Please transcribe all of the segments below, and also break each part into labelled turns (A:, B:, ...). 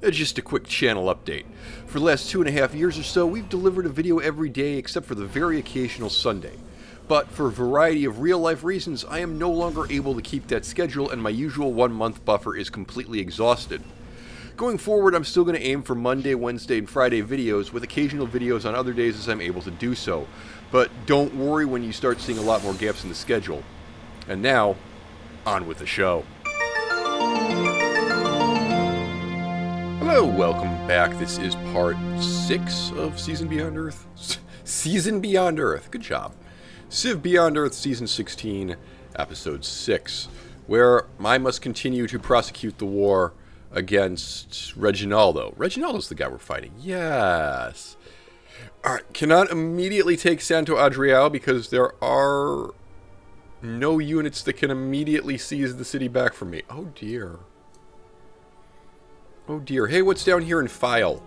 A: Just a quick channel update. For the last 2.5 years or so, we've delivered a video every day except for the very occasional Sunday. But for a variety of real-life reasons, I am no longer able to keep that schedule and my usual 1-month buffer is completely exhausted. Going forward, I'm still going to aim for Monday, Wednesday, and Friday videos, with occasional videos on other days as I'm able to do so. But don't worry when you start seeing a lot more gaps in the schedule. And now, on with the show. Hello, welcome back. This is part 6 of Season Beyond Earth. Season Beyond Earth. Good job. Civ Beyond Earth Season 16, Episode 6, where I must continue to prosecute the war against Rejinaldo. Rejinaldo's the guy we're fighting. Yes. Alright, cannot immediately take Santo Adriao because there are no units that can immediately seize the city back from me. Oh dear. Oh dear. Hey, what's down here in File?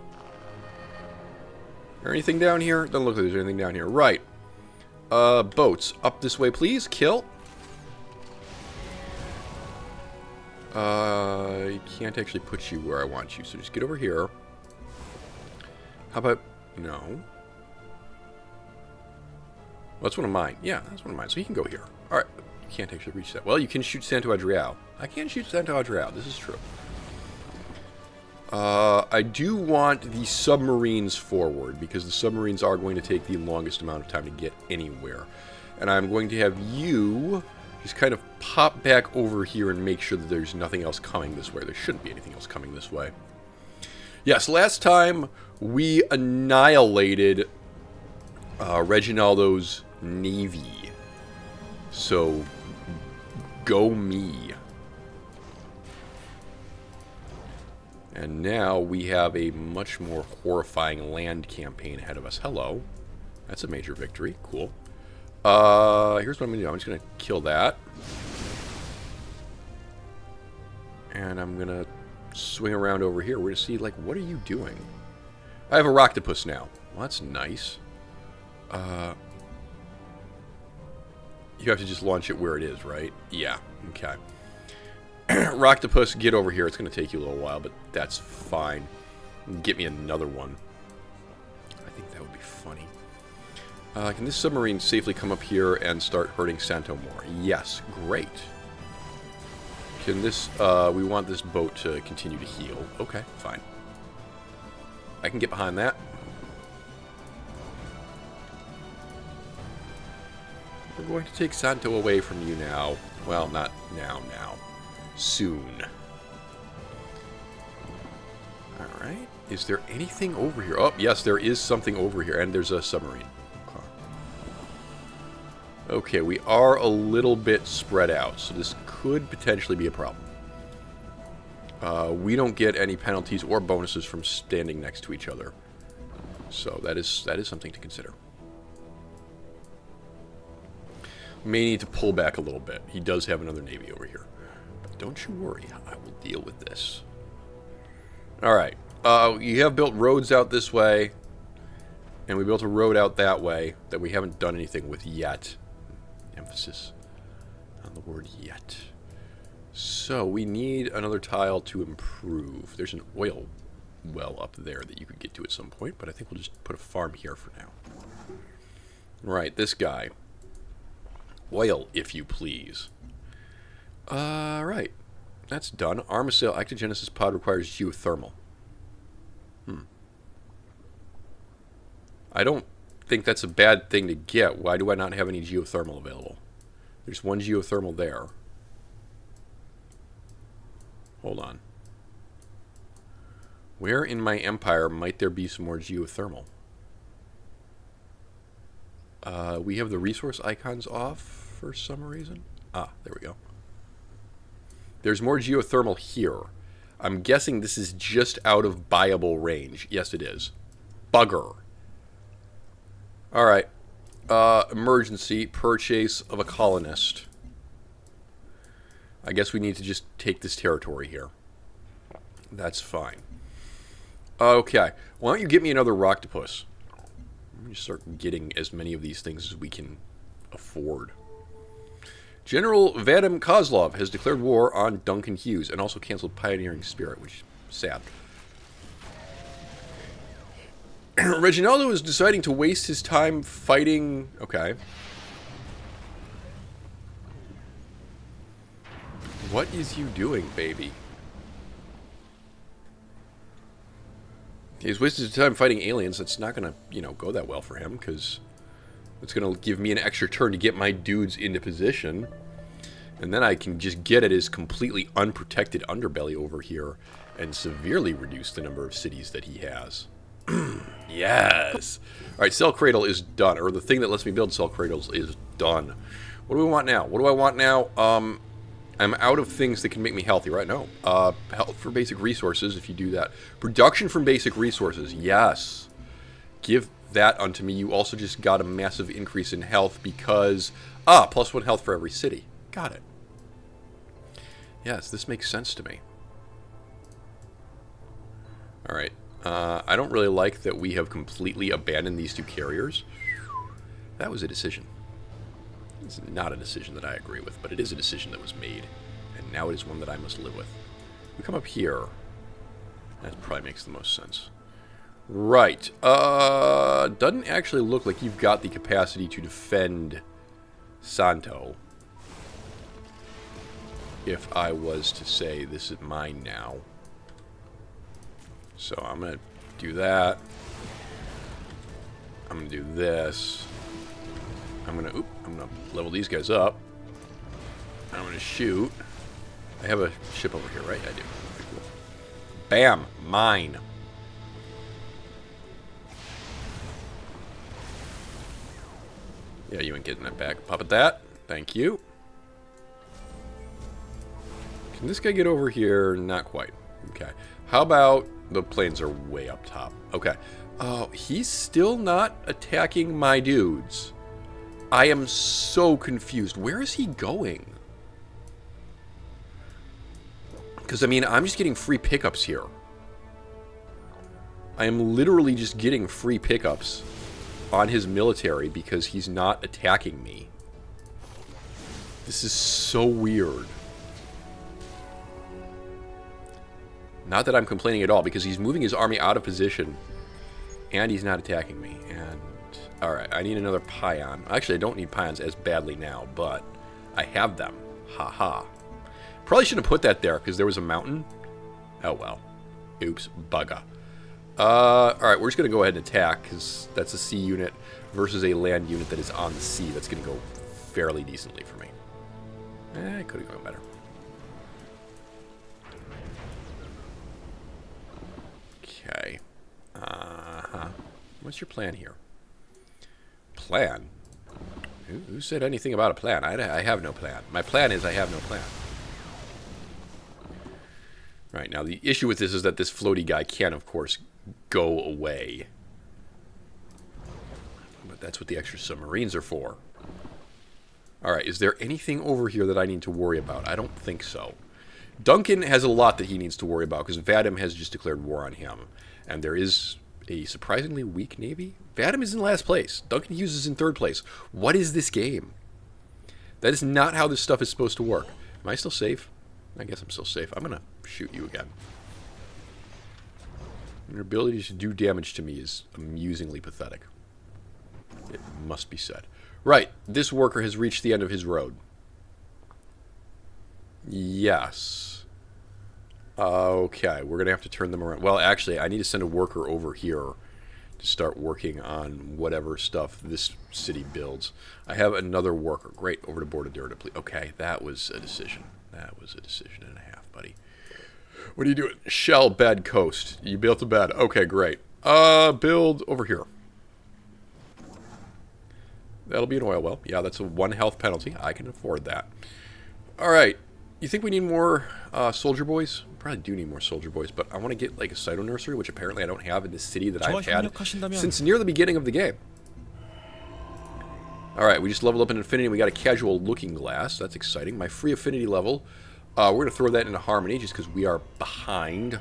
A: Is there anything down here? Doesn't look like there's anything down here. Right. Boats. Up this way, please. Kill. I can't actually put you where I want you, so just get over here. How about... No. Well, that's one of mine. Yeah, that's one of mine. So you can go here. Alright. You can't actually reach that. Well, you can shoot Santo Adriao. I can shoot Santo Adriao. This is true. I do want the submarines forward, because the submarines are going to take the longest amount of time to get anywhere. And I'm going to have you just kind of pop back over here and make sure that there's nothing else coming this way. There shouldn't be anything else coming this way. Yes, last time we annihilated Rejinaldo's navy. So, go me. And now we have a much more horrifying land campaign ahead of us. Hello. That's a major victory. Cool. Here's what I'm going to do. I'm just going to kill that. And I'm going to swing around over here. We're going to see, like, what are you doing? I have a Roctopus now. Well, that's nice. You have to just launch it where it is, right? Yeah. Okay. Roctopus, get over here. It's going to take you a little while, but that's fine. Get me another one. I think that would be funny. Can this submarine safely come up here and start hurting Santo more? Yes, great. Can this, we want this boat to continue to heal. Okay, fine. I can get behind that. We're going to take Santo away from you now. Well, not now, now. Soon. Alright. Is there anything over here? Oh, yes, there is something over here. And there's a submarine. Okay, we are a little bit spread out, so this could potentially be a problem. We don't get any penalties or bonuses from standing next to each other. So that is something to consider. May need to pull back a little bit. He does have another navy over here. Don't you worry, I will deal with this. Alright, you have built roads out this way, and we built a road out that way that we haven't done anything with yet. Emphasis on the word yet. So, we need another tile to improve. There's an oil well up there that you could get to at some point, but I think we'll just put a farm here for now. Right, this guy. Oil, if you please. Right. That's done. Armacell Ectogenesis pod requires geothermal. I don't think that's a bad thing to get. Why do I not have any geothermal available? There's one geothermal there. Hold on. Where in my empire might there be some more geothermal? We have the resource icons off for some reason. Ah, there we go. There's more geothermal here. I'm guessing this is just out of buyable range. Yes, it is. Bugger. Alright. Emergency purchase of a colonist. I guess we need to just take this territory here. That's fine. Okay. Why don't you get me another Roctopus? Let me start getting as many of these things as we can afford. General Vadim Kozlov has declared war on Duncan Hughes and also canceled Pioneering Spirit, which is sad. Rejinaldo is deciding to waste his time fighting... Okay. What is you doing, baby? He's wasted his time fighting aliens. That's not going to, you know, go that well for him, because it's going to give me an extra turn to get my dudes into position. And then I can just get at his completely unprotected underbelly over here and severely reduce the number of cities that he has. Yes! Alright, Cell Cradle is done. Or the thing that lets me build Cell Cradles is done. What do we want now? What do I want now? I'm out of things that can make me healthy, right? No. Health for basic resources, if you do that. Production from basic resources. Yes. Give that unto me. You also just got a massive increase in health because... +1 health for every city. Got it. Yes, this makes sense to me. Alright. I don't really like that we have completely abandoned these two carriers. That was a decision. It's not a decision that I agree with, but it is a decision that was made. And now it is one that I must live with. We come up here. That probably makes the most sense. Right. Doesn't actually look like you've got the capacity to defend Santo. If I was to say, this is mine now. So I'm going to do that. I'm going to do this. I'm going to level these guys up. I'm going to shoot. I have a ship over here, right? I do. Okay, cool. Bam! Mine. Yeah, you ain't getting that back. Pop at that. Thank you. Can this guy get over here? Not quite. Okay. How about the planes are way up top? Okay. Oh, he's still not attacking my dudes. I am so confused. Where is he going? Because, I mean, I'm just getting free pickups here. I am literally just getting free pickups on his military because he's not attacking me. This is so weird. Not that I'm complaining at all, because he's moving his army out of position, and he's not attacking me. And alright, I need another Pion. Actually, I don't need Pions as badly now, but I have them. Haha. Probably shouldn't have put that there, because there was a mountain. Oh well. Oops. Bugger. Alright, we're just going to go ahead and attack, because that's a sea unit versus a land unit that is on the sea. That's going to go fairly decently for me. It could have gone better. Okay. What's your plan here? Plan? Who said anything about a plan? I have no plan. My plan is I have no plan. Right, now the issue with this is that this floaty guy can, of course, go away. But that's what the extra submarines are for. Alright, is there anything over here that I need to worry about? I don't think so. Duncan has a lot that he needs to worry about, because Vadim has just declared war on him. And there is a surprisingly weak navy. Vadim is in last place. Duncan Hughes is in third place. What is this game? That is not how this stuff is supposed to work. Am I still safe? I guess I'm still safe. I'm going to shoot you again. Your ability to do damage to me is amusingly pathetic. It must be said. Right, this worker has reached the end of his road. Yes. Okay, we're going to have to turn them around. Well, actually, I need to send a worker over here to start working on whatever stuff this city builds. I have another worker. Great, over to Bordadura, please. Okay, that was a decision. That was a decision and a half, buddy. What are you doing? Shell bed coast. You built a bed. Okay, great. Build over here. That'll be an oil well. Yeah, that's a 1 health penalty. I can afford that. All right. You think we need more soldier boys? Probably do need more soldier boys, but I want to get like a cyto nursery, which apparently I don't have in this city that I've had since near the beginning of the game. All right, we just leveled up in Infinity. We got a casual looking glass. That's exciting. My free affinity level. We're going to throw that into Harmony just because we are behind.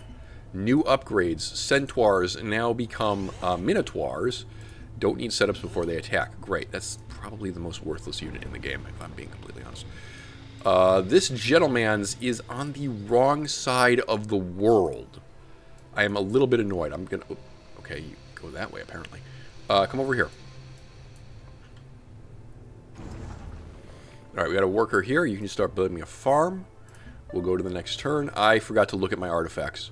A: New upgrades. Centaurs now become Minotaurs. Don't need setups before they attack. Great. That's probably the most worthless unit in the game, if I'm being completely honest. This gentleman's is on the wrong side of the world. I am a little bit annoyed. I'm going to... Okay, go that way, apparently. Come over here. Alright, we got a worker here. You can start building me a farm. We'll go to the next turn. I forgot to look at my artifacts.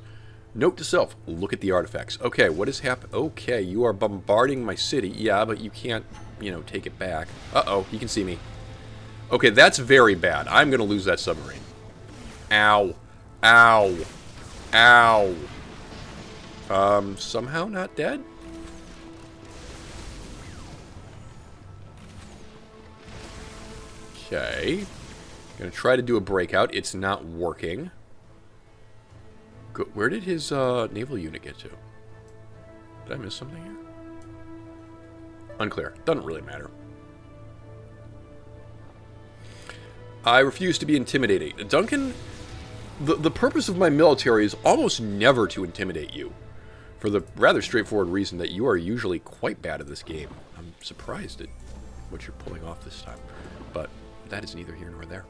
A: Note to self, look at the artifacts. Okay, what is happening? Okay, you are bombarding my city. Yeah, but you can't, you know, take it back. Uh-oh, he can see me. Okay, that's very bad. I'm going to lose that submarine. Ow. Ow. Ow. Somehow not dead? Okay. Gonna try to do a breakout. It's not working. Where did his naval unit get to? Did I miss something here? Unclear. Doesn't really matter. I refuse to be intimidated. Duncan, the purpose of my military is almost never to intimidate you. For the rather straightforward reason that you are usually quite bad at this game. I'm surprised at what you're pulling off this time. But that is neither here nor there.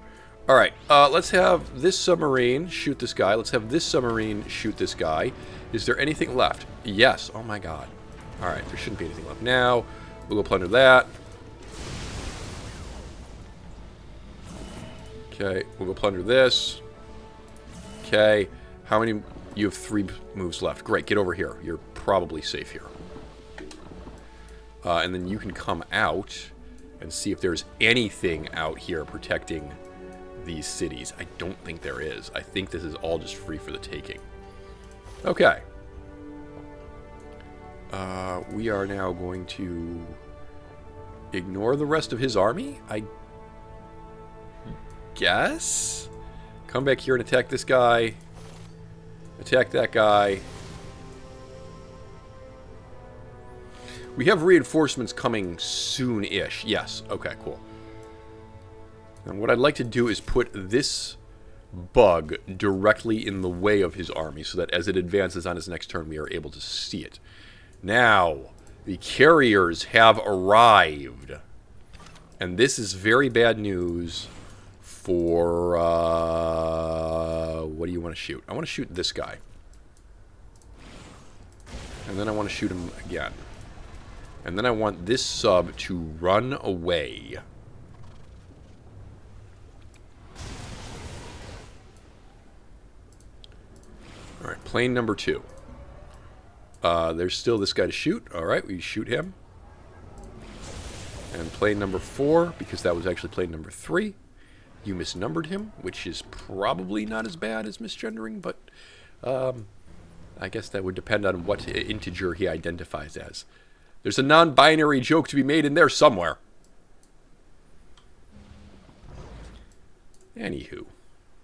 A: Alright, let's have this submarine shoot this guy. Let's have this submarine shoot this guy. Is there anything left? Yes. Oh my god. Alright, there shouldn't be anything left now. We'll go plunder that. Okay, we'll go plunder this. Okay, how many... You have 3 moves left. Great, get over here. You're probably safe here. And then you can come out and see if there's anything out here protecting these cities. I don't think there is. I think this is all just free for the taking. Okay. We are now going to ignore the rest of his army, I guess. Come back here and attack this guy. Attack that guy. We have reinforcements coming soon-ish. Yes. Okay, cool. And what I'd like to do is put this bug directly in the way of his army so that as it advances on his next turn, we are able to see it. Now, the carriers have arrived. And this is very bad news for... what do you want to shoot? I want to shoot this guy. And then I want to shoot him again. And then I want this sub to run away. Alright, plane number 2. There's still this guy to shoot. Alright, we shoot him. And plane number 4, because that was actually plane number 3. You misnumbered him, which is probably not as bad as misgendering, but I guess that would depend on what integer he identifies as. There's a non-binary joke to be made in there somewhere. Anywho.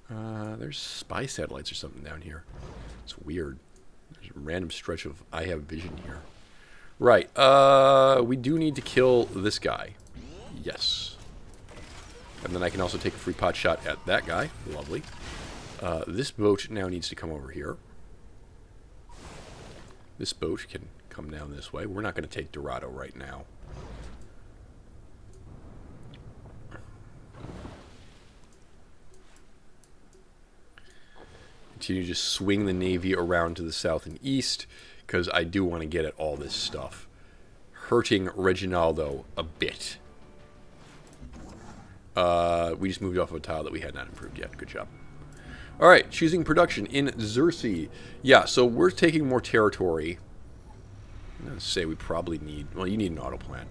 A: There's spy satellites or something down here. It's weird. There's a random stretch of I have vision here. Right. We do need to kill this guy. Yes. And then I can also take a free pot shot at that guy. Lovely. This boat now needs to come over here. This boat can come down this way. We're not going to take Dorado right now. Continue to just swing the Navy around to the south and east, because I do want to get at all this stuff. Hurting Rejinaldo a bit. We just moved off of a tile that we had not improved yet. Good job. Alright, choosing production in Xerxes. Yeah, so we're taking more territory. I'm going to say we probably need... Well, you need an auto plant.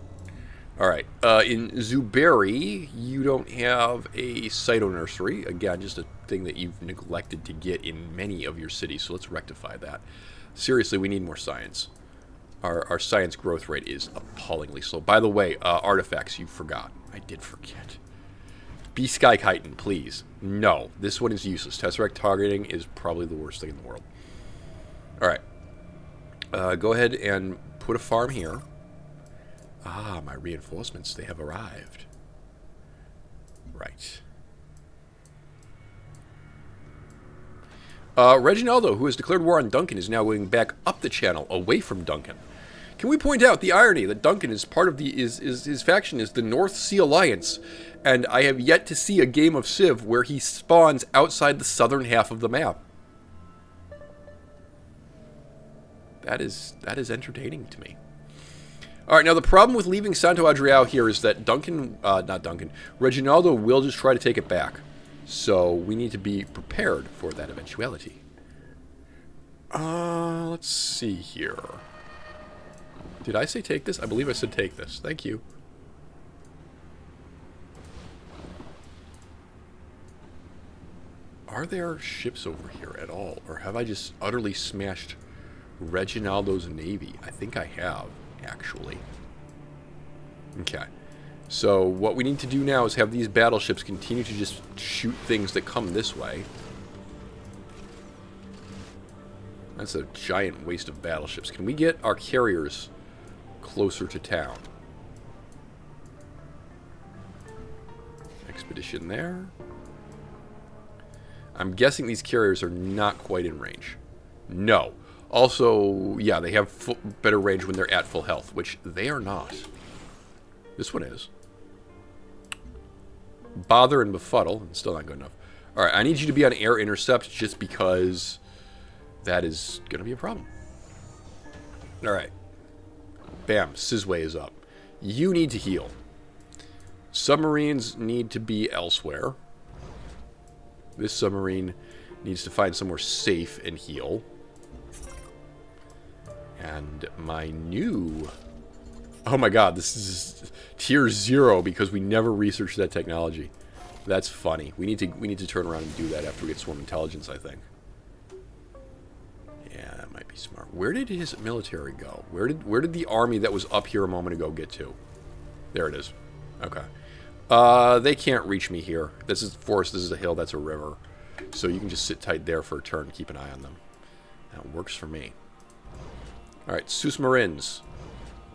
A: Alright, in Zuberi, you don't have a cyto nursery. Again, just a thing that you've neglected to get in many of your cities, so let's rectify that. Seriously, we need more science. Our science growth rate is appallingly slow. By the way, artifacts, you forgot. I did forget. Be Sky Chitin, please. No, this one is useless. Tesseract targeting is probably the worst thing in the world. Alright. Go ahead and put a farm here. Ah, my reinforcements, they have arrived. Right. Rejinaldo, who has declared war on Duncan, is now going back up the channel, away from Duncan. Can we point out the irony that Duncan is part of the... his faction is the North Sea Alliance, and I have yet to see a game of Civ where he spawns outside the southern half of the map. That is entertaining to me. All right, now the problem with leaving Santo Adriao here is that Rejinaldo will just try to take it back. So we need to be prepared for that eventuality. Let's see here. Did I say take this? I believe I said take this. Thank you. Are there ships over here at all? Or have I just utterly smashed Rejinaldo's navy? I think I have, actually. Okay. So what we need to do now is have these battleships continue to just shoot things that come this way. That's a giant waste of battleships. Can we get our carriers closer to town? Expedition there. I'm guessing these carriers are not quite in range. No. Also, yeah, they have better range when they're at full health, which they are not. This one is. Bother and befuddle, and still not good enough. Alright, I need you to be on air intercept just because that is going to be a problem. Alright. Bam, Sizway is up. You need to heal. Submarines need to be elsewhere. This submarine needs to find somewhere safe and heal. And my new... Oh my god, this is tier 0 because we never researched that technology. That's funny. We need to turn around and do that after we get swarm intelligence, I think. Yeah, that might be smart. Where did his military go? Where did the army that was up here a moment ago get to? There it is. Okay. They can't reach me here. This is forest, this is a hill, that's a river. So you can just sit tight there for a turn and keep an eye on them. That works for me. Alright, Sus Marines.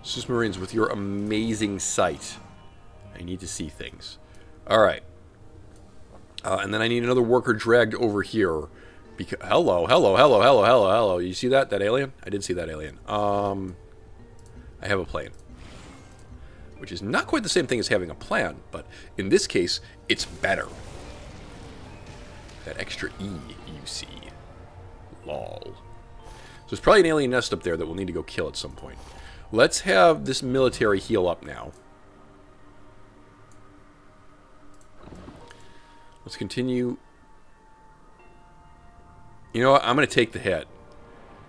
A: Sus Marines, with your amazing sight. I need to see things. Alright. And then I need another worker dragged over here. Because, hello. You see that? That alien? I did see that alien. I have a plane. Which is not quite the same thing as having a plan, but in this case, it's better. That extra E you see. Lol. So there's probably an alien nest up there that we'll need to go kill at some point. Let's have this military heal up now. Let's continue. You know what? I'm going to take the hit.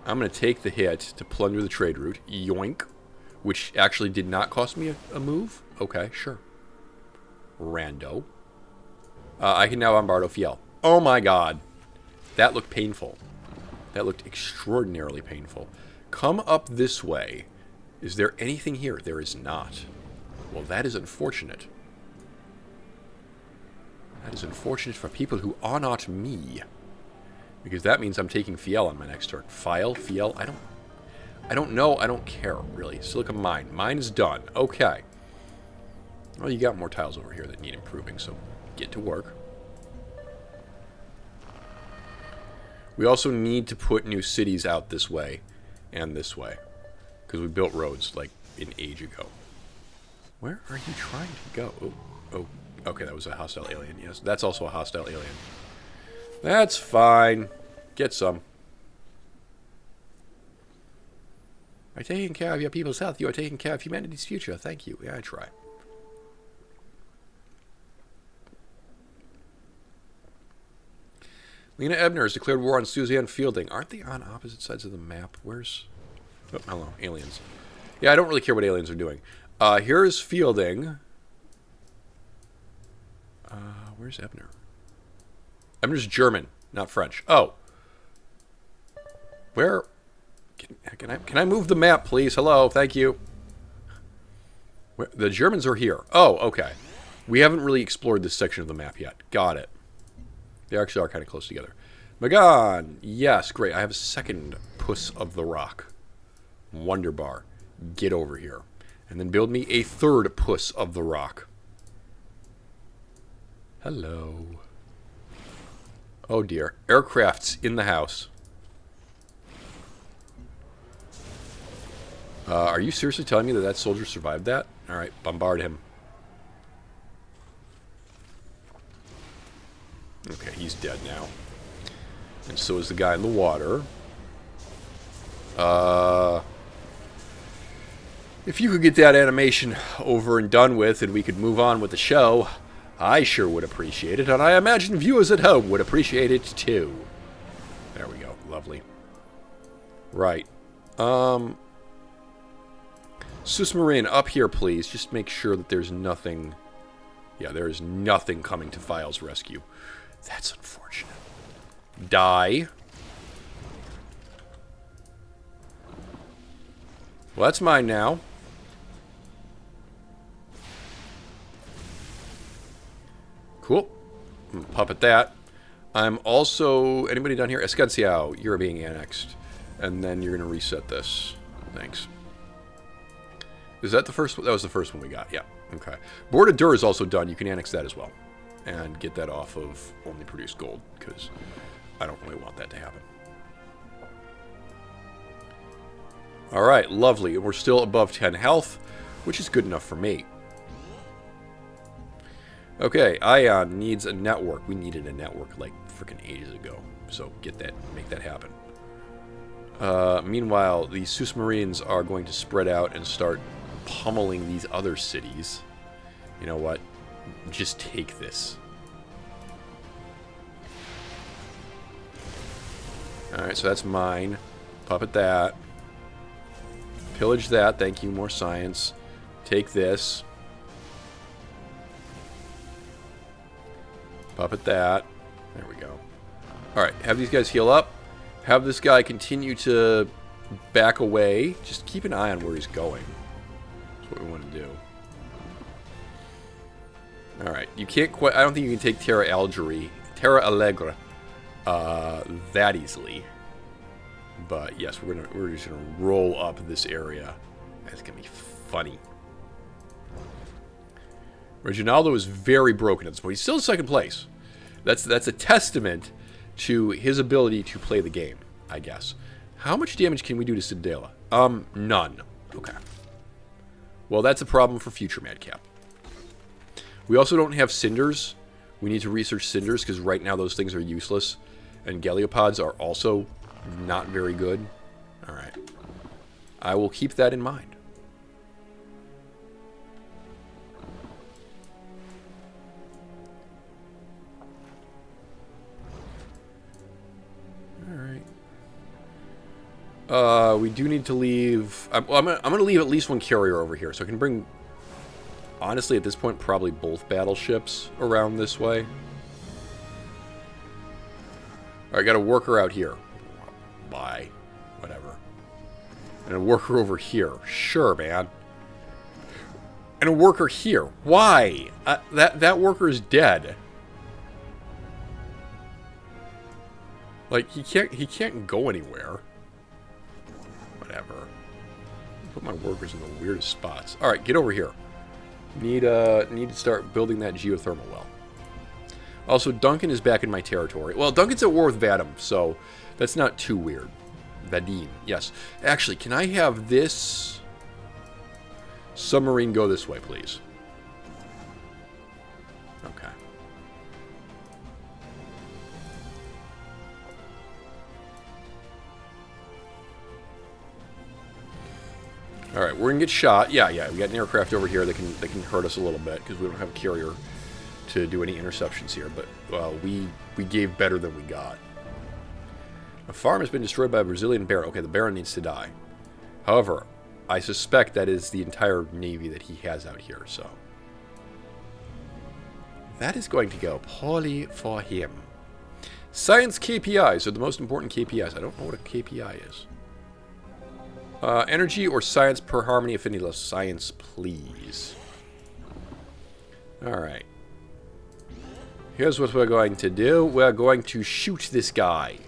A: I'm going to take the hit to plunder the trade route. Yoink. Which actually did not cost me a move. Okay, sure. Rando. I can now bombard Ophiel. Oh my god. That looked painful. That looked extraordinarily painful. Come up this way. Is there anything here? There is not. Well, that is unfortunate. That is unfortunate for people who are not me. Because that means I'm taking Fiel on my next turn. Fiel? I don't know. I don't care, really. Silicon mine. Mine is done. Okay. Well, you got more tiles over here that need improving, so get to work. We also need to put new cities out this way and this way. Because we built roads, like, an age ago. Where are you trying to go? Oh, okay, that was a hostile alien. Yes, that's also a hostile alien. That's fine. Get some. By taking care of your people's health, you are taking care of humanity's future. Thank you. Yeah, I try. Lena Ebner has declared war on Suzanne Fielding. Aren't they on opposite sides of the map? Where's... Oh, hello. Aliens. Yeah, I don't really care what aliens are doing. Here's Fielding. Where's Ebner? Ebner's German, not French. Oh. Where... Can I move the map, please? Hello, thank you. The Germans are here. Oh, okay. We haven't really explored this section of the map yet. Got it. They actually are kind of close together. Magan! Yes, great. I have a second Puss of the Rock. Wonderbar. Get over here. And then build me a third Puss of the Rock. Hello. Oh dear. Aircraft's in the house. Are you seriously telling me that that soldier survived that? Alright, bombard him. Okay, he's dead now. And so is the guy in the water. If you could get that animation over and done with and we could move on with the show, I sure would appreciate it, and I imagine viewers at home would appreciate it too. There we go. Lovely. Right. Susmarine, up here, please. Just make sure that there's nothing... Yeah, there is nothing coming to File's rescue. That's unfortunate. Die. Well, that's mine now. Cool. Puppet that. I'm also... Anybody down here? Escanciao, you're being annexed. And then you're going to reset this. Thanks. Is that the first one? That was the first one we got. Yeah. Okay. Board of Dur is also done. You can annex that as well. And get that off of only produced gold. Because I don't really want that to happen. Alright. Lovely. And we're still above 10 health. Which is good enough for me. Okay, Ion needs a network. We needed a network like freaking ages ago. So get that, make that happen. Meanwhile, the Susmarines are going to spread out and start pummeling these other cities. You know what? Just take this. Alright, so that's mine. Puppet that. Pillage that. Thank you, more science. Take this. Puppet that. There we go. Alright, have these guys heal up. Have this guy continue to back away. Just keep an eye on where he's going. That's what we want to do. Alright, you can't quite... I don't think you can take Terra Allegre that easily. But yes, we're just gonna roll up this area. That's gonna be funny. Rejinaldo is very broken at this point. He's still in second place. That's a testament to his ability to play the game, I guess. How much damage can we do to Citadela? None. Okay. Well, that's a problem for future Madcap. We also don't have cinders. We need to research cinders because right now those things are useless. And Galleopods are also not very good. Alright. I will keep that in mind. We do need to leave... I'm going to leave at least one carrier over here, so I can bring... Honestly, at this point, probably both battleships around this way. Alright, got a worker out here. Bye. Whatever. And a worker over here. Sure, man. And a worker here. Why? That worker is dead. Like, he can't go anywhere. Whatever. Put my workers in the weirdest spots. Alright, get over here. Need to start building that geothermal well. Also, Duncan is back in my territory. Well, Duncan's at war with Vadim, so that's not too weird. Vadim, yes. Actually, can I have this submarine go this way, please? Okay. Alright, we're gonna get shot. Yeah, we got an aircraft over here that can hurt us a little bit because we don't have a carrier to do any interceptions here, but we gave better than we got. A farm has been destroyed by a Brazilian Baron. Okay, the Baron needs to die. However, I suspect that is the entire navy that he has out here, so that is going to go poorly for him. Science KPIs are the most important KPIs. I don't know what a KPI is. Energy or science per harmony affinity level. Science, please. Alright. Here's what we're going to do. We're going to shoot this guy.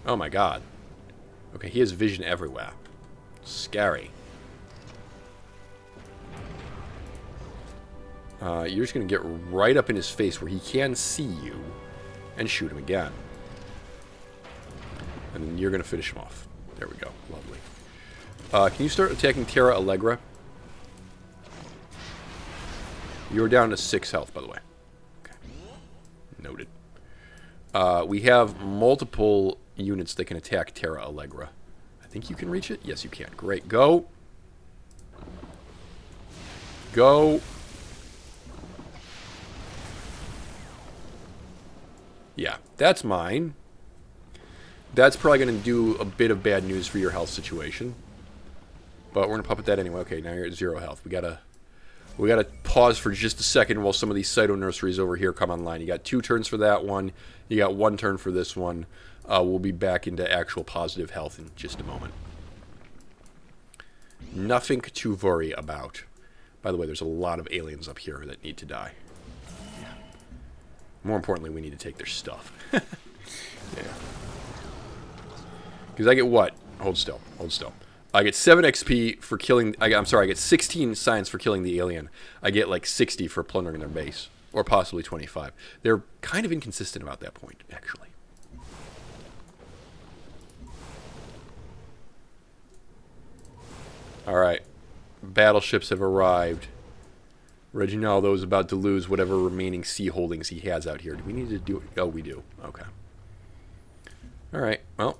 A: Oh my god. Okay, he has vision everywhere. Scary. You're just going to get right up in his face where he can see you and shoot him again. And then you're going to finish him off. There we go. Lovely. Can you start attacking Terra Allegra? You're down to 6 health, by the way. Okay. Noted. We have multiple units that can attack Terra Allegra. I think you can reach it. Yes, you can. Great. Go. Go. Yeah, that's mine. That's probably going to do a bit of bad news for your health situation. But we're going to puppet that anyway. Okay, now you're at 0 health. We gotta pause for just a second while some of these cyto nurseries over here come online. You got 2 turns for that one. You got 1 turn for this one. We'll be back into actual positive health in just a moment. Nothing to worry about. By the way, there's a lot of aliens up here that need to die. Yeah. More importantly, we need to take their stuff. Yeah. Because I get what? Hold still. Hold still. I get 7 XP for killing... I'm sorry, I get 16 science for killing the alien. I get like 60 for plundering their base. Or possibly 25. They're kind of inconsistent about that point, actually. Alright. Battleships have arrived. Rejinaldo is about to lose whatever remaining sea holdings he has out here. Do we need to do it? Oh, we do. Okay. Alright, well.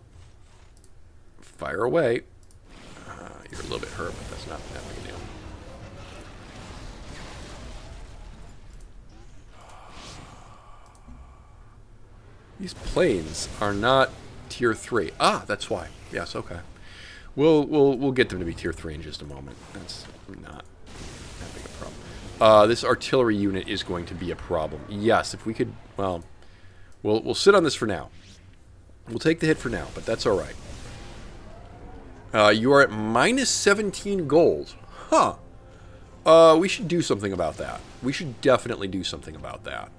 A: Fire away. You're a little bit hurt, but that's not that big a deal. These planes are not tier 3. Ah, that's why. Yes, okay. We'll get them to be tier 3 in just a moment. That's not that big a problem. This artillery unit is going to be a problem. Yes, if we could, well, we'll sit on this for now. We'll take the hit for now, but that's all right. You are at minus 17 gold. Huh. We should do something about that. We should definitely do something about that.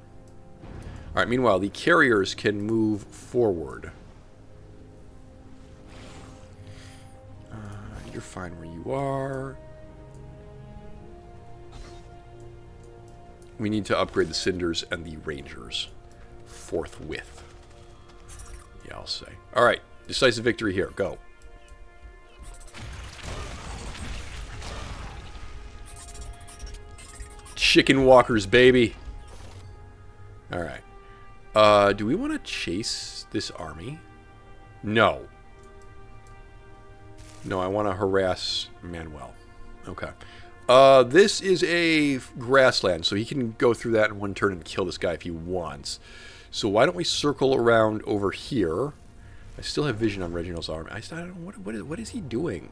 A: Alright, meanwhile, the carriers can move forward. You're fine where you are. We need to upgrade the Cinders and the Rangers. Forthwith. Yeah, I'll say. Alright, decisive victory here. Go. Chicken walkers, baby. Alright. Do we want to chase this army? No. No, I want to harass Manuel. Okay. This is a grassland, so he can go through that in 1 turn and kill this guy if he wants. So why don't we circle around over here? I still have vision on Reginald's army. I don't know, what is he doing?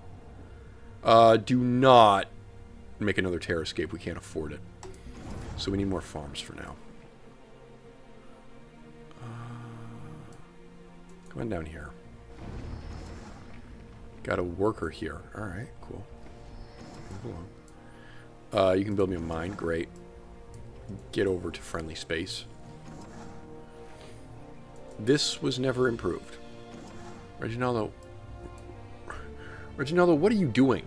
A: Do not make another terror escape. We can't afford it. So we need more farms for now. Come on down here. Got a worker here. Alright, cool. Move along. You can build me a mine. Great. Get over to friendly space. This was never improved. Rejinaldo, what are you doing?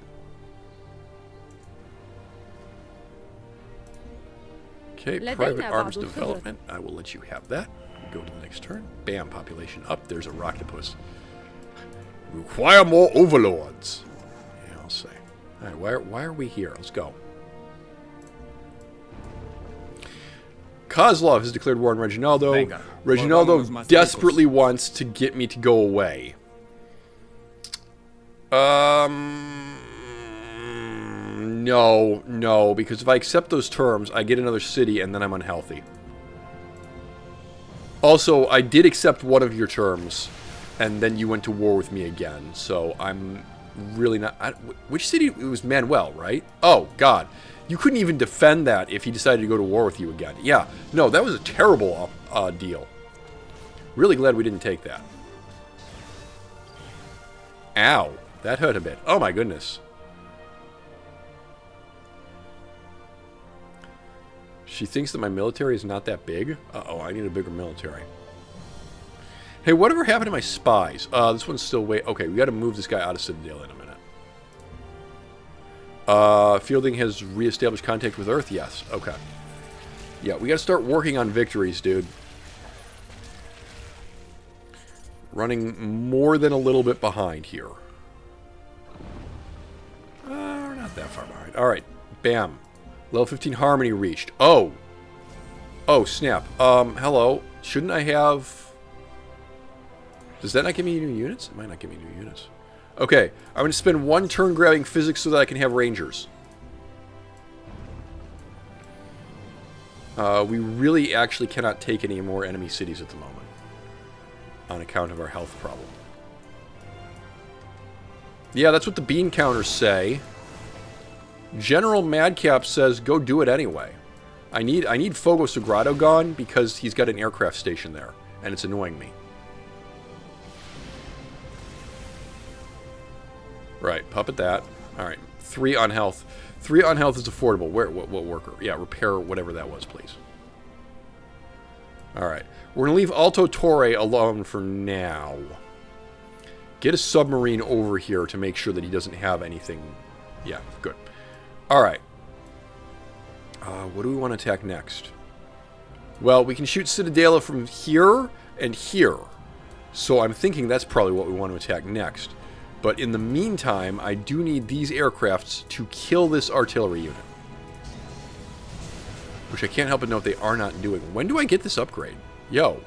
A: Okay, private arms development. I will let you have that. Go to the next turn. Bam, population up. There's a Rocktopus. Require more overlords. Yeah, I'll say. Alright, why are we here? Let's go. Kozlov has declared war on Rejinaldo. Rejinaldo desperately wants to get me to go away. No, because if I accept those terms, I get another city and then I'm unhealthy. Also, I did accept one of your terms, and then you went to war with me again, so I'm really not... which city? It was Manuel, right? Oh, God. You couldn't even defend that if he decided to go to war with you again. Yeah, no, that was a terrible deal. Really glad we didn't take that. Ow, that hurt a bit. Oh, my goodness. She thinks that my military is not that big? Uh-oh, I need a bigger military. Hey, whatever happened to my spies? This one's still way... Okay, we got to move this guy out of Citadel in a minute. Fielding has reestablished contact with Earth? Yes. Okay. Yeah, we got to start working on victories, dude. Running more than a little bit behind here. We're not that far behind. Alright, bam. Level 15 Harmony reached. Oh. Oh, snap. Hello. Shouldn't I have... Does that not give me new units? It might not give me new units. Okay, I'm going to spend 1 turn grabbing physics so that I can have rangers. We really actually cannot take any more enemy cities at the moment. On account of our health problem. Yeah, that's what the bean counters say. General Madcap says, go do it anyway. I need Fogo Sagrado gone because he's got an aircraft station there. And it's annoying me. Right, puppet that. Alright, 3 on health. 3 on health is affordable. Where? What worker? Yeah, repair whatever that was, please. Alright, we're going to leave Alto Torre alone for now. Get a submarine over here to make sure that he doesn't have anything. Yeah, good. Alright. What do we want to attack next? Well, we can shoot Cittadela from here and here. So I'm thinking that's probably what we want to attack next. But in the meantime, I do need these aircrafts to kill this artillery unit. Which I can't help but note they are not doing. When do I get this upgrade? Yo.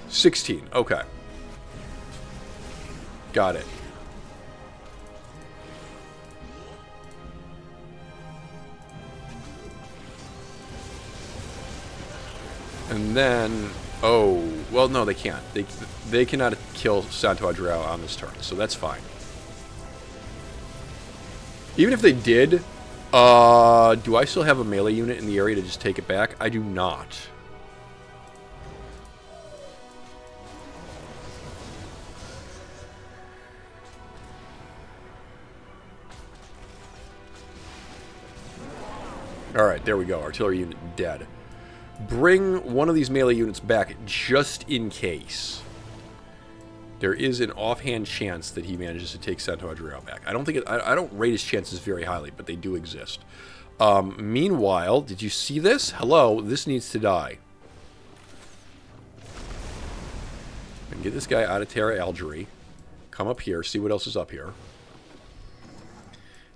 A: 16. Okay. Got it. And then... Oh, well, no, they can't. They cannot kill Santo Adriao on this turn, so that's fine. Even if they did, do I still have a melee unit in the area to just take it back? I do not. Alright, there we go. Artillery unit dead. Bring one of these melee units back just in case. There is an offhand chance that he manages to take Santo Adriao back. I don't think I don't rate his chances very highly, but they do exist. Meanwhile, did you see this? Hello, this needs to die. And get this guy out of Terra Algerie. Come up here, see what else is up here.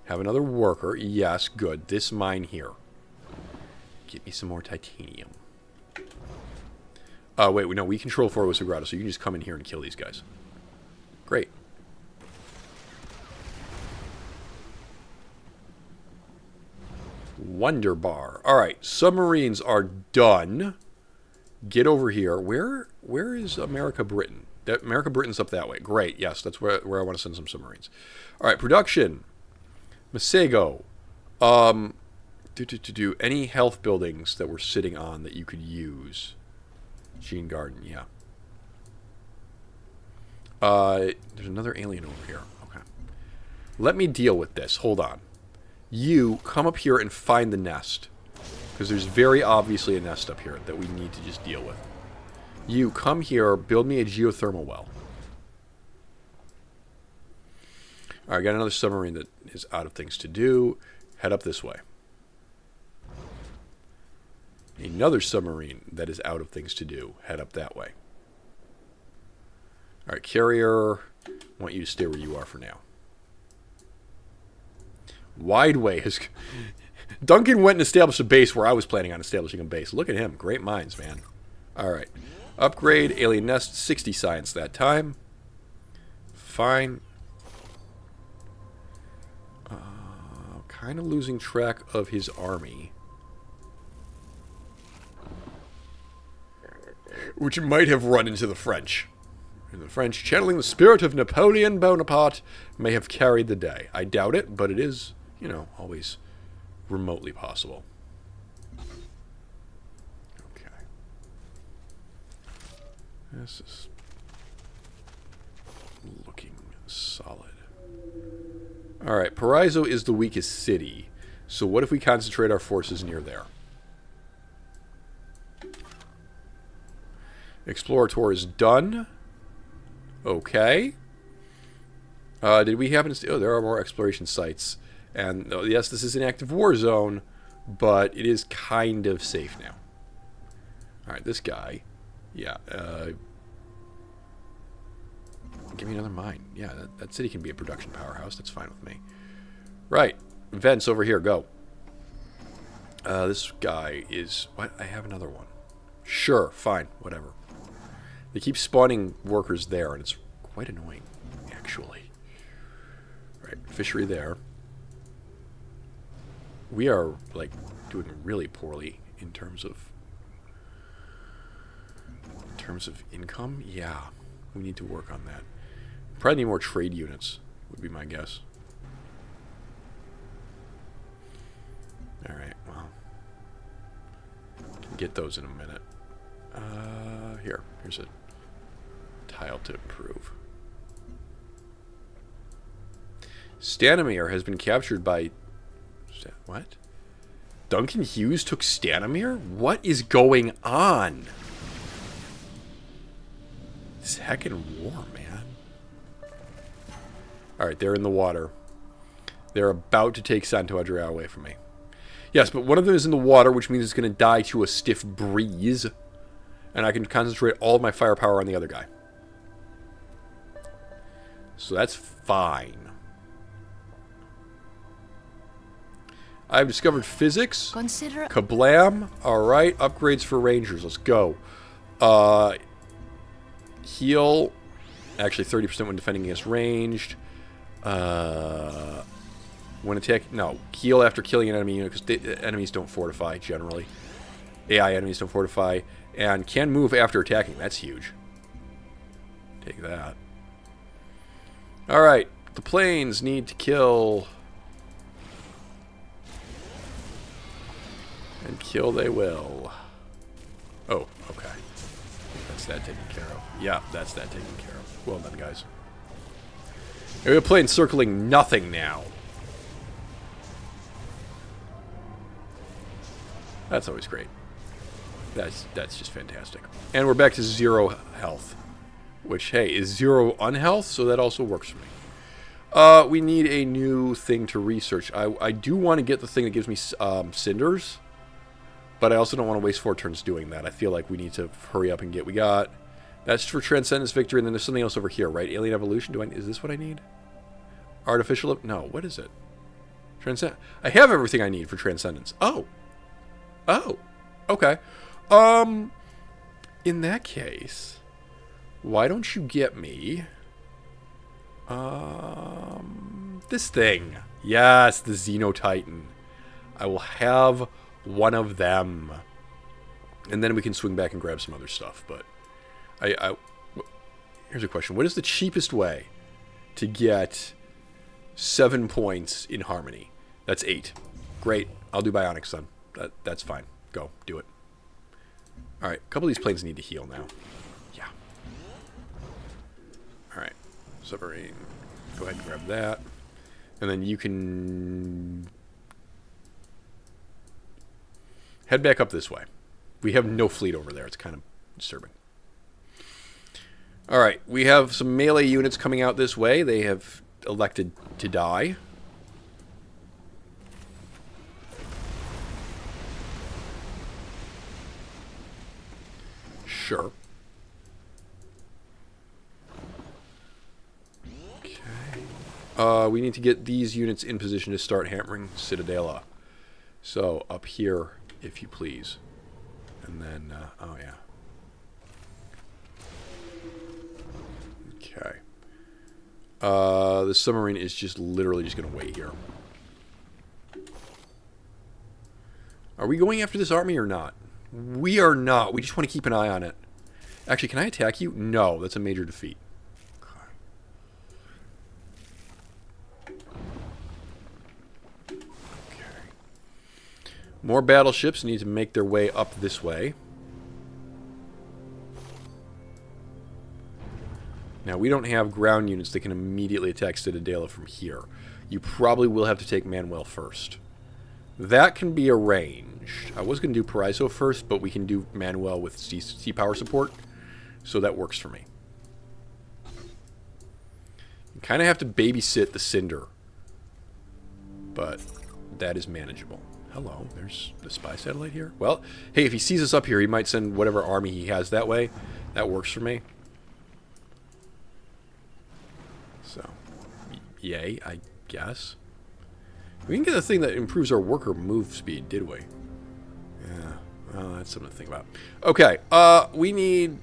A: Have another worker. Yes, good. This mine here. Get me some more titanium. Wait, no, we control Fogo Sagrado, so you can just come in here and kill these guys. Great. Wonderbar. Alright, submarines are done. Get over here. Where is America Britain? America Britain's up that way. Great, yes, that's where I want to send some submarines. Alright, production. Masego. Any health buildings that we're sitting on that you could use? Gene Garden, yeah. There's another alien over here. Okay. Let me deal with this. Hold on. You come up here and find the nest. Because there's very obviously a nest up here that we need to just deal with. You come here, build me a geothermal well. Alright, got another submarine that is out of things to do. Head up this way. Another submarine that is out of things to do. Head up that way. Alright, carrier. I want you to stay where you are for now. Wideway has... Duncan went and established a base where I was planning on establishing a base. Look at him. Great minds, man. Alright. Upgrade. Alien Nest. 60 science that time. Fine. Kind of losing track of his army. Which might have run into the French. And the French, channeling the spirit of Napoleon Bonaparte, may have carried the day. I doubt it, but it is, you know, always remotely possible. Okay. This is looking solid. Alright, Paraiso is the weakest city. So what if we concentrate our forces near there? Explorator is done. Okay. Did we happen to... Oh, there are more exploration sites. And, oh, yes, this is an active war zone, but it is kind of safe now. Alright, this guy. Yeah, give me another mine. Yeah, that city can be a production powerhouse. That's fine with me. Right. Vents over here. Go. This guy is... What? I have another one. Sure. Fine. Whatever. They keep spawning workers there, and it's quite annoying, actually. Fishery there. We are, like, doing really poorly in terms of income. Yeah, we need to work on that. Probably need more trade units, would be my guess. Alright, well. Can get those in a minute. Here's a tile to improve. Stanimir has been captured by... What? Duncan Hughes took Stanimir? What is going on? This heckin' war, man. Alright, they're in the water. They're about to take Santo Adria away from me. Yes, but one of them is in the water, which means it's going to die to a stiff breeze. And I can concentrate all of my firepower on the other guy. So that's fine. I've discovered physics.
B: Consider...
A: Kablam. Alright, upgrades for rangers. Let's go. Heal. Actually, 30% when defending against ranged. When attack... No. Heal after killing an enemy unit, because enemies don't fortify, generally. AI enemies don't fortify. And can move after attacking. That's huge. Take that. Alright. The planes need to kill... And kill they will. Oh, okay. That's that taken care of. Yeah, that's that taken care of. Well done, guys. And we're playing circling nothing now. That's always great. That's just fantastic. And we're back to 0 health. Which, hey, is 0 unhealth, so that also works for me. We need a new thing to research. I do want to get the thing that gives me cinders. But I also don't want to waste 4 turns doing that. I feel like we need to hurry up and get... We got... That's for Transcendence Victory, and then there's something else over here, right? Alien Evolution. Is this what I need? Artificial... No, what is it? I have everything I need for Transcendence. Oh. Oh. Okay. In that case, why don't you get me... this thing. Yes, the Xenotitan. I will have... one of them, and then we can swing back and grab some other stuff. But here's a question: what is the cheapest way to get 7 points in harmony? That's 8. Great, I'll do Bionic Sun. That's fine. Go do it. All right, a couple of these planes need to heal now. Yeah. All right, submarine. Go ahead and grab that, and then you can. Head back up this way. We have no fleet over there. It's kind of disturbing. Alright, we have some melee units coming out this way. They have elected to die. Sure. Okay. We need to get these units in position to start hammering Citadela. So, up here... if you please. And then, oh yeah. Okay. The submarine is just literally just going to wait here. Are we going after this army or not? We are not. We just want to keep an eye on it. Actually, can I attack you? No, that's a major defeat. More battleships need to make their way up this way. Now, we don't have ground units that can immediately attack Citadela from here. You probably will have to take Manuel first. That can be arranged. I was going to do Paraiso first, but we can do Manuel with sea power support. So that works for me. You kind of have to babysit the Cinder. But that is manageable. Hello, there's the spy satellite here. Well, hey, if he sees us up here, he might send whatever army he has that way. That works for me. So, yay, I guess. We didn't get the thing that improves our worker move speed, did we? Yeah, well, that's something to think about. Okay, we need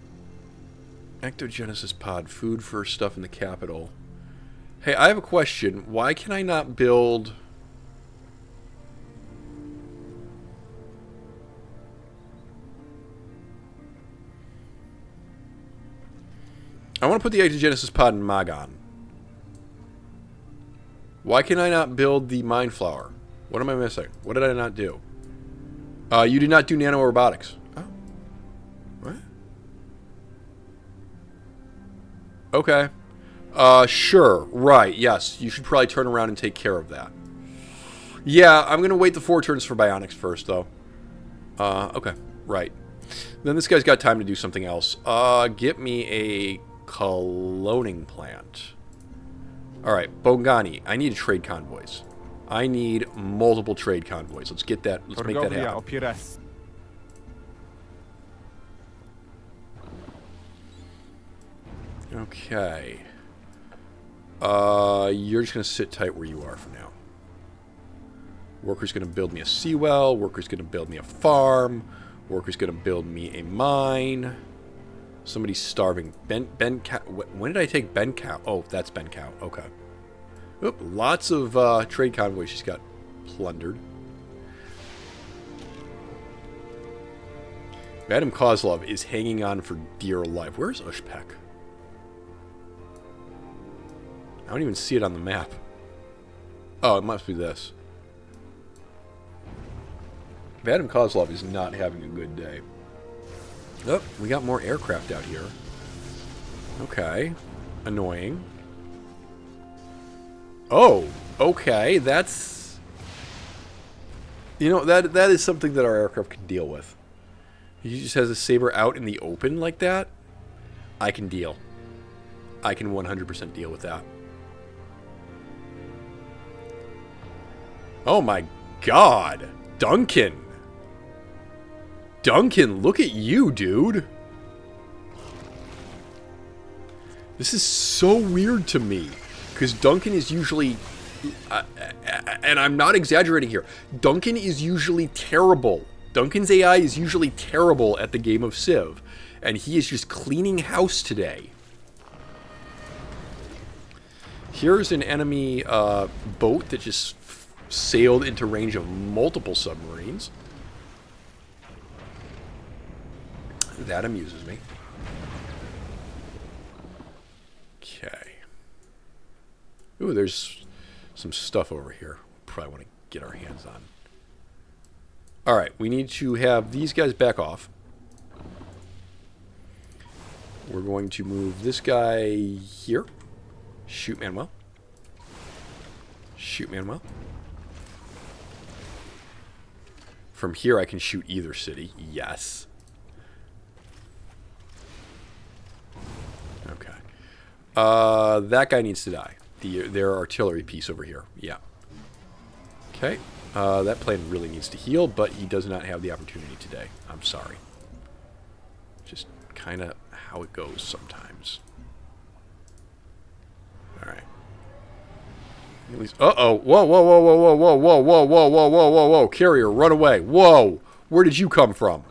A: Ectogenesis pod, food for stuff in the capital. Hey, I have a question. Why can I not build... I want to put the Exogenesis pod in Magon. Why can I not build the Mind Flower? What am I missing? What did I not do? You did not do nanorobotics. Oh. What? Okay. Sure. Right. Yes. You should probably turn around and take care of that. Yeah, I'm going to wait the 4 turns for Bionics first, though. Okay. Right. Then this guy's got time to do something else. Get me a cloning plant. Alright, Bongani. I need trade convoys. I need multiple trade convoys. Let's get that. Let's make that happen. Okay. You're just going to sit tight where you are for now. Worker's going to build me a seawell. Worker's going to build me a farm. Worker's going to build me a mine. Somebody's starving. Ben Cow. When did I take Ben Cow? Oh, that's Ben Cow. Okay. Oop, lots of trade convoys just got plundered. Madam Kozlov is hanging on for dear life. Where's Ushpek? I don't even see it on the map. Oh, it must be this. Madam Kozlov is not having a good day. Oh, we got more aircraft out here. Okay. Annoying. Oh, okay. That's... You know, that is something that our aircraft can deal with. He just has a saber out in the open like that. I can deal. I can 100% deal with that. Oh my god. Duncan. Duncan, look at you, dude. This is so weird to me. Because Duncan is usually... and I'm not exaggerating here. Duncan is usually terrible. Duncan's AI is usually terrible at the game of Civ. And he is just cleaning house today. Here's an enemy boat that just sailed into range of multiple submarines. That amuses me. Okay. Ooh, there's some stuff over here. Probably want to get our hands on. Alright, we need to have these guys back off. We're going to move this guy here. Shoot Manuel. Shoot Manuel. From here I can shoot either city. Yes. Okay. That guy needs to die. Their artillery piece over here. Yeah. Okay. That plane really needs to heal, but he does not have the opportunity today. I'm sorry. Just kind of how it goes sometimes. Alright. At least... Uh-oh. Whoa, whoa, whoa, whoa, whoa, whoa, whoa, whoa, whoa, whoa, whoa, whoa, whoa. Carrier, run away. Whoa. Where did you come from?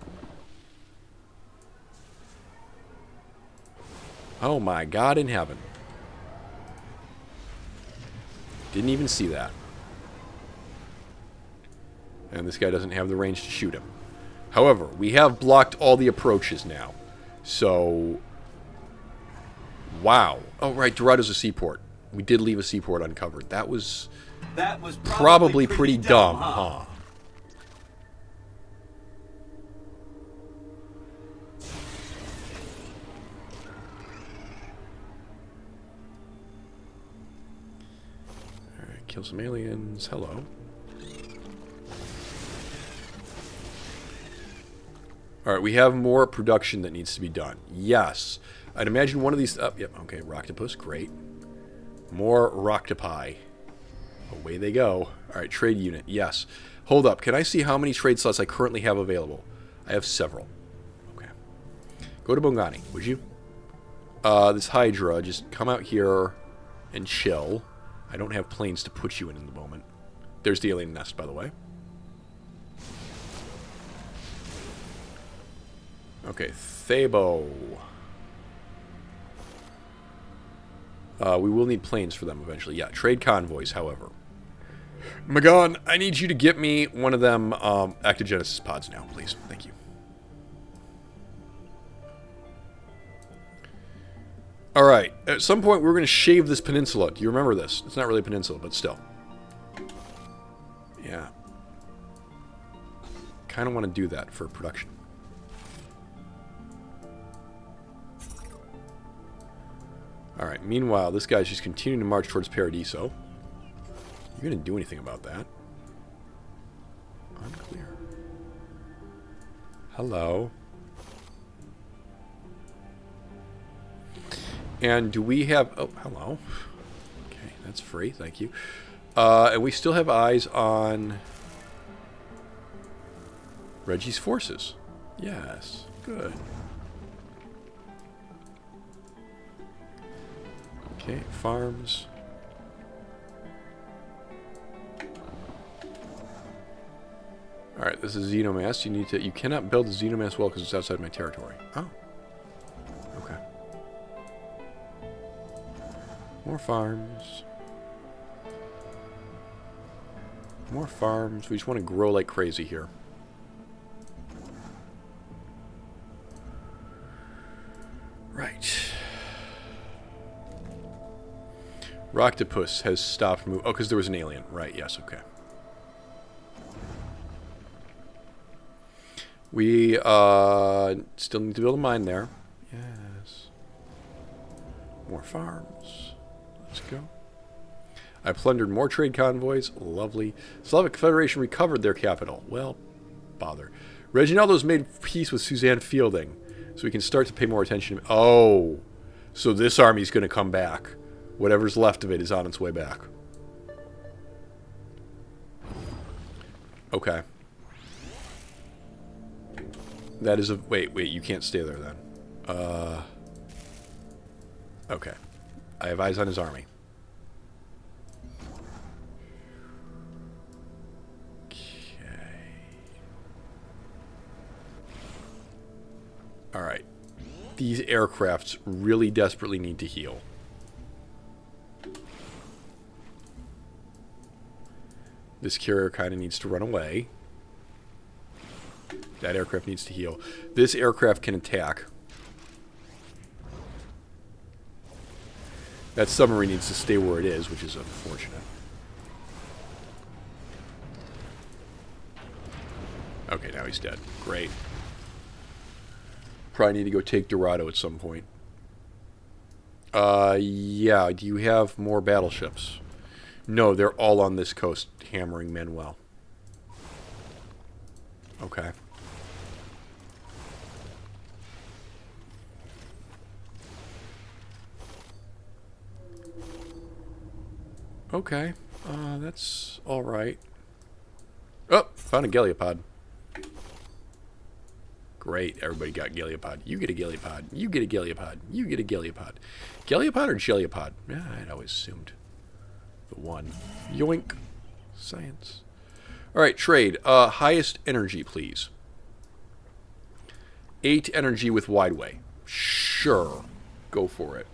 A: Oh my God in heaven. Didn't even see that. And this guy doesn't have the range to shoot him. However, we have blocked all the approaches now. So... Wow. Oh, right. Dorado's a seaport. We did leave a seaport uncovered. That was probably pretty dumb, huh? Alright, kill some aliens. Hello. Alright, we have more production that needs to be done. Yes. I'd imagine one of these... yep, okay, Roctopus, great. More Roctopi. Away they go. Alright, trade unit, yes. Hold up, can I see how many trade slots I currently have available? I have several. Okay. Go to Bongani, would you? This Hydra, just come out here and chill. I don't have planes to put you in the moment. There's the alien nest, by the way. Okay, Thabo. We will need planes for them eventually. Yeah, trade convoys, however. Magon, I need you to get me one of them Actogenesis pods now, please. Thank you. Alright, at some point we're going to shave this peninsula. Do you remember this? It's not really a peninsula, but still. Yeah. Kind of want to do that for production. Alright, meanwhile, this guy's just continuing to march towards Paradiso. You going to do anything about that? Unclear. Hello. And do we have... Oh, hello. Okay, that's free. Thank you. And we still have eyes on Reggie's forces. Yes. Good. Okay, farms. Alright, this is Xenomass. You cannot build a Xenomass well because it's outside my territory. Oh. Okay. More farms. More farms. We just want to grow like crazy here. Right. Rocktopus has stopped moving. Oh, because there was an alien. Right, yes, okay. We still need to build a mine there. Yes. More farms. Let's go. I plundered more trade convoys. Lovely. Slavic Federation recovered their capital. Well, bother. Rejinaldo's made peace with Suzanne Fielding, so we can start to pay more attention. Oh, so this army's going to come back. Whatever's left of it is on its way back. Okay. That is a... Wait, you can't stay there then. Okay. I have eyes on his army. Alright. These aircrafts really desperately need to heal. This carrier kind of needs to run away. That aircraft needs to heal. This aircraft can attack. That submarine needs to stay where it is, which is unfortunate. Okay, now he's dead. Great. Probably need to go take Dorado at some point. Yeah. Do you have more battleships? No, they're all on this coast hammering Manuel. Okay. Okay. That's alright. Oh, found a Galeopod. Great, everybody got Galeopod. You get a Galeopod. You get a Galeopod. You get a Galeopod. Galeopod or Galeopod? Yeah, I'd always assumed the one. Yoink. Science. Alright, trade. Highest energy, please. 8 energy with Wideway. Sure. Go for it.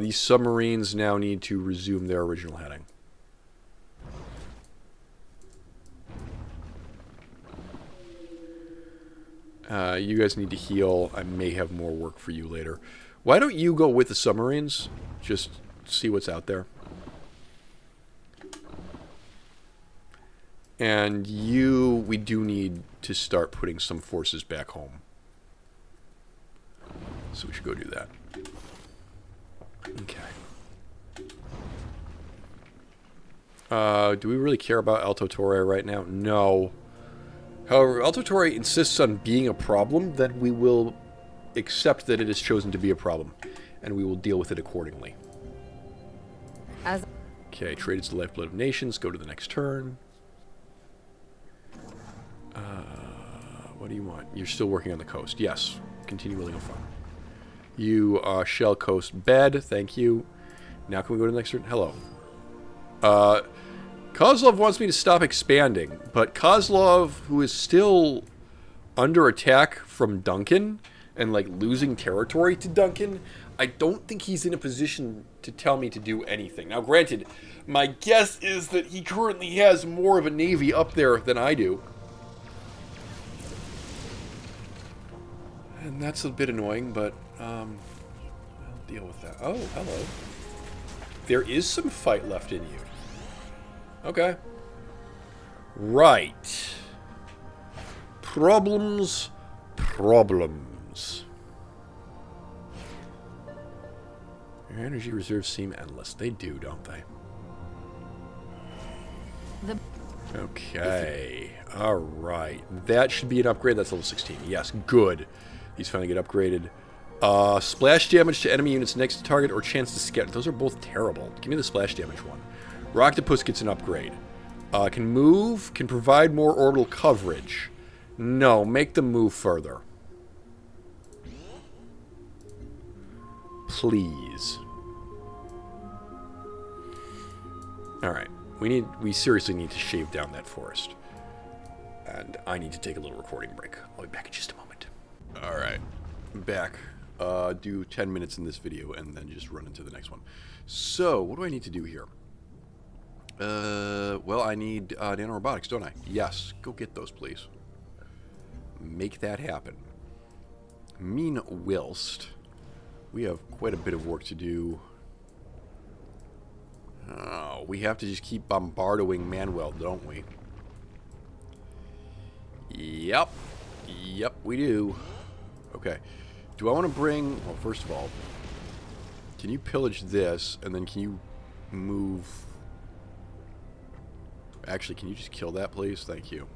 A: These submarines now need to resume their original heading. You guys need to heal. I may have more work for you later. Why don't you go with the submarines? Just see what's out there. And you, we do need to start putting some forces back home. So we should go do that. Okay. Do we really care about Alto Torre right now? No. However, Alto Torre insists on being a problem, then we will accept that it is chosen to be a problem, and we will deal with it accordingly. Okay, trade is the lifeblood of nations. Go to the next turn. What do you want? You're still working on the coast. Yes. Continue building a farm. You shell coast bed. Thank you. Now can we go to the next turn? Hello. Kozlov wants me to stop expanding, but Kozlov, who is still under attack from Duncan, and like losing territory to Duncan, I don't think he's in a position to tell me to do anything. Now, granted, my guess is that he currently has more of a navy up there than I do. And that's a bit annoying, but I'll deal with that. Oh, hello. There is some fight left in you. Okay. Right. Problems. Your energy reserves seem endless. They do, don't they? Okay. Alright. That should be an upgrade. That's level 16. Yes, good. He's finally get upgraded. Splash damage to enemy units next to target or chance to scatter. Those are both terrible. Give me the splash damage one. Rocktopus gets an upgrade. Can move. Can provide more orbital coverage. No, make them move further. Please. Alright. We seriously need to shave down that forest. And I need to take a little recording break. I'll be back in just a moment. Alright. I'm back. Do 10 minutes in this video and then just run into the next one. So, what do I need to do here? Well, I need nanorobotics, don't I? Yes. Go get those, please. Make that happen. Whilst we have quite a bit of work to do. Oh, we have to just keep bombarding Manuel, don't we? Yep. Yep, we do. Okay. Do I want to bring... Well, first of all, can you pillage this, and then can you move... Actually, can you just kill that, please? Thank you.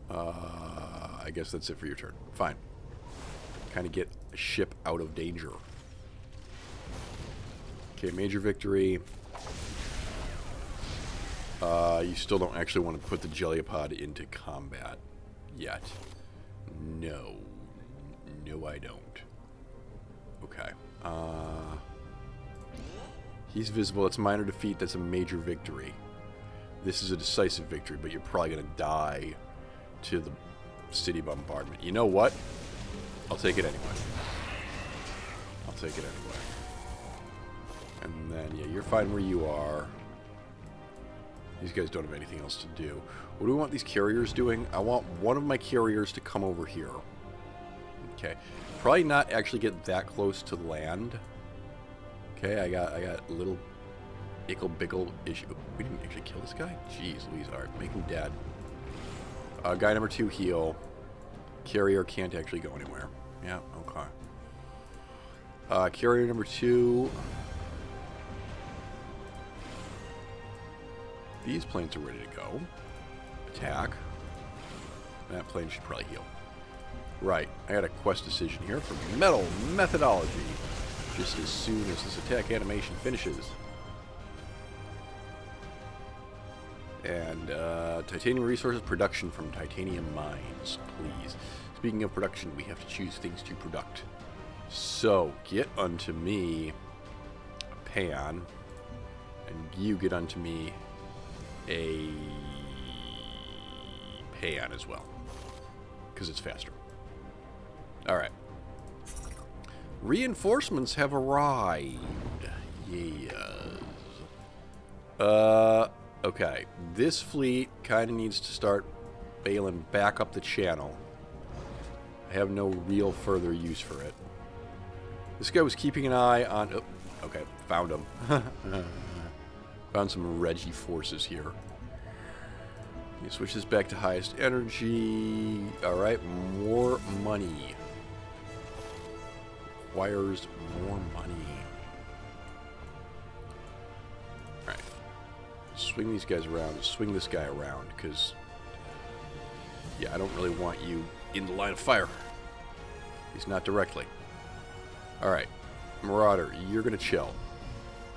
A: I guess that's it for your turn. Fine. Kind of get a ship out of danger. Okay, major victory. You still don't actually want to put the Jellypod into combat yet. No. No, I don't. Okay. He's visible. That's a minor defeat. That's a major victory. This is a decisive victory, but you're probably going to die to the city bombardment. You know what? I'll take it anyway. I'll take it anyway. And then, yeah, you're fine where you are. These guys don't have anything else to do. What do we want these carriers doing? I want one of my carriers to come over here. Okay. Probably not actually get that close to land. Okay, I got a little ickle-bickle issue. We didn't actually kill this guy? Jeez Louise. Alright, make him dead. Guy number 2 heal. Carrier can't actually go anywhere. Yeah, okay. Carrier number 2. These planes are ready to go. Attack. That plane should probably heal. Right, I got a quest decision here for Metal Methodology. Just as soon as this attack animation finishes. And titanium resources production from titanium mines, please. Speaking of production, we have to choose things to product. So, get unto me a pan, and you get unto me a pan as well, because it's faster. Alright. Reinforcements have arrived. Yes. Okay. This fleet kind of needs to start bailing back up the channel. I have no real further use for it. This guy was keeping an eye on... Oh, okay, found him. Found some Regi forces here. You switch this back to highest energy. Alright, more money. Requires more money. Alright. Swing these guys around. Swing this guy around, because... Yeah, I don't really want you in the line of fire. At least not directly. Alright. Marauder, you're going to chill.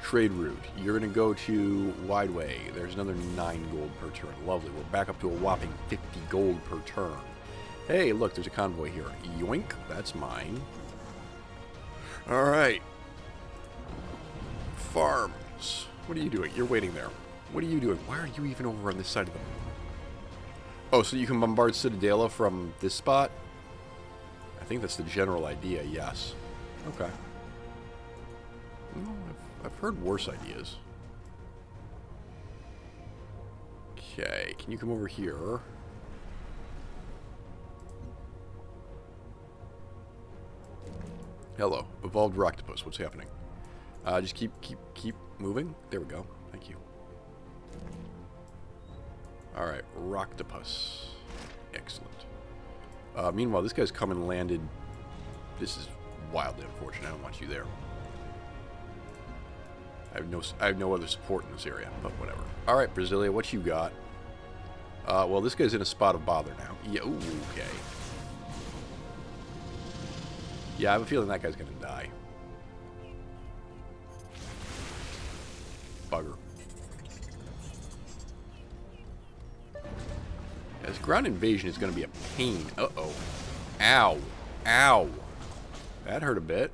A: Trade route, you're going to go to Wideway. There's another 9 gold per turn. Lovely. We're back up to a whopping 50 gold per turn. Hey, look, there's a convoy here. Yoink, that's mine. Alright. Farms. What are you doing? You're waiting there. What are you doing? Why are you even over on this side of them? Oh, so you can bombard Citadela from this spot? I think that's the general idea, yes. Okay. Well, I've heard worse ideas. Okay, can you come over here? Hello, evolved Roctopus. What's happening? Just keep moving. There we go. Thank you. All right, Roctopus. Excellent. Meanwhile, this guy's come and landed. This is wildly unfortunate. I don't want you there. I have no other support in this area, but whatever. All right, Brasilia, what you got? Well, this guy's in a spot of bother now. Yeah, ooh, okay. Yeah, I have a feeling that guy's gonna die. Bugger. Yeah, this ground invasion is gonna be a pain. Uh-oh. Ow. Ow. That hurt a bit.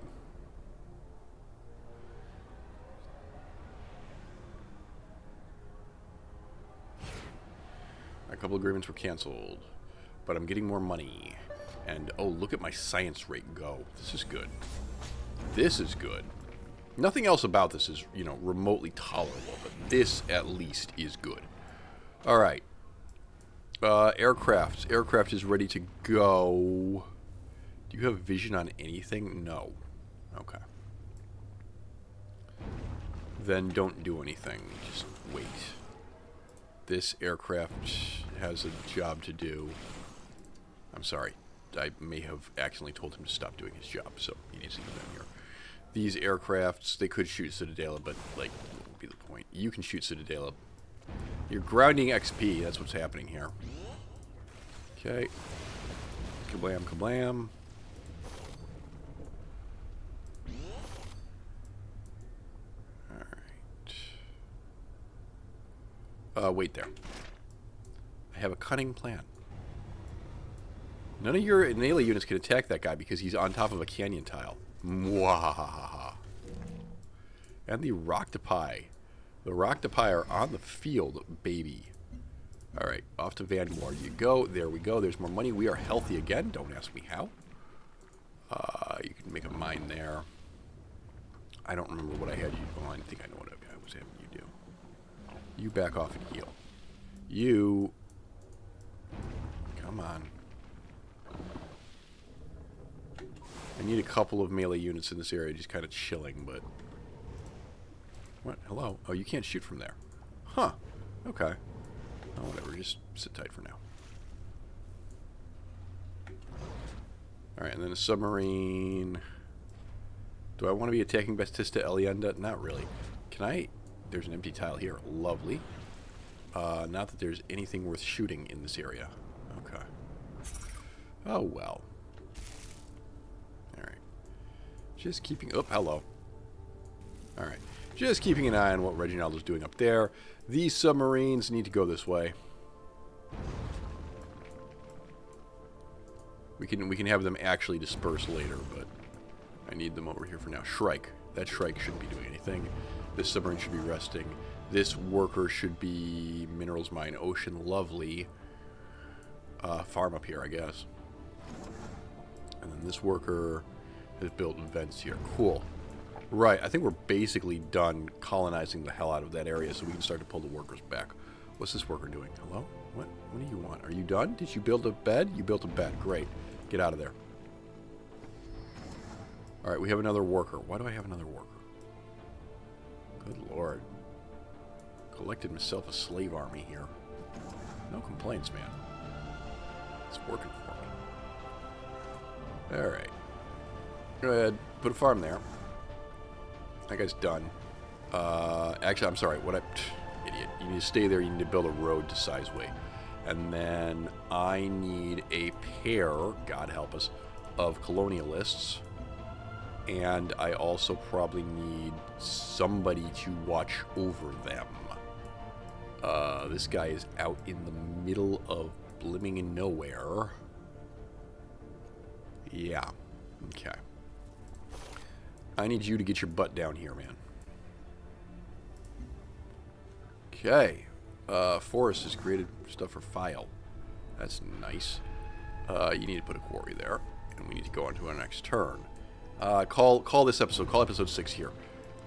A: A couple agreements were canceled, but I'm getting more money. And, oh, look at my science rate go. This is good. This is good. Nothing else about this is, you know, remotely tolerable, but this, at least, is good. All right. Aircraft. Aircraft is ready to go. Do you have vision on anything? No. Okay. Then don't do anything. Just wait. This aircraft has a job to do. I'm sorry. I may have accidentally told him to stop doing his job, so he needs to get down here. These aircrafts, they could shoot Citadela, but, like, what would be the point? You can shoot Citadela. You're grounding XP. That's what's happening here. Okay. Kablam, kablam. Alright. Wait there. I have a cunning plan. None of your Inala units can attack that guy because he's on top of a canyon tile. Mwahahaha. And the Roctopi. The Roctopi are on the field, baby. Alright, off to Vanguard you go. There we go. There's more money. We are healthy again. Don't ask me how. You can make a mine there. I don't remember what I had you... Oh, I think I know what I was having you do. You back off and heal. You... Come on. I need a couple of melee units in this area, just kind of chilling, but... What? Hello? Oh, you can't shoot from there. Huh. Okay. Oh, whatever. Just sit tight for now. Alright, and then a submarine. Do I want to be attacking Batista Elienda? Not really. Can I... There's an empty tile here. Lovely. Not that there's anything worth shooting in this area. Okay. Oh, well. Alright. Just keeping... Oh, hello. Alright. Just keeping an eye on what Rejinaldo's doing up there. These submarines need to go this way. We can have them actually disperse later, but I need them over here for now. Shrike. That Shrike shouldn't be doing anything. This submarine should be resting. This worker should be minerals mine. Ocean, lovely. Farm up here, I guess. And then this worker has built vents here. Cool. Right, I think we're basically done colonizing the hell out of that area, so we can start to pull the workers back. What's this worker doing? Hello? What do you want? Are you done? Did you build a bed? You built a bed. Great. Get out of there. Alright, we have another worker. Why do I have another worker? Good lord. Collected myself a slave army here. No complaints, man. It's working for me. Alright. Go ahead. Put a farm there. That guy's done. Actually, I'm sorry. Idiot. You need to stay there. You need to build a road to Sizeway. And then I need a pair, God help us, of colonialists. And I also probably need somebody to watch over them. This guy is out in the middle of blimming in nowhere. Yeah. Okay. I need you to get your butt down here, man. Okay. Forest has created stuff for file. That's nice. You need to put a quarry there, and we need to go on to our next turn. Call this episode. Call episode 6 here,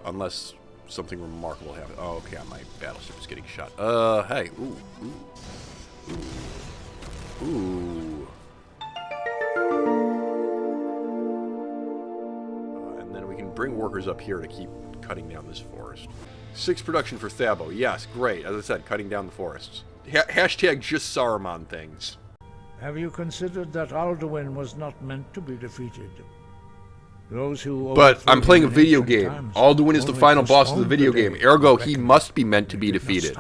A: unless something remarkable happens. Oh, okay. My battleship is getting shot. Hey. Ooh. And then we can bring workers up here to keep cutting down this forest. 6 production for Thabo. Yes, great. As I said, cutting down the forests. Hashtag just Saruman things.
B: Have you considered that Alduin was not meant to be defeated? Those who
A: But I'm playing a video game. Alduin is the final boss of the video game. Ergo, he must be meant to be defeated.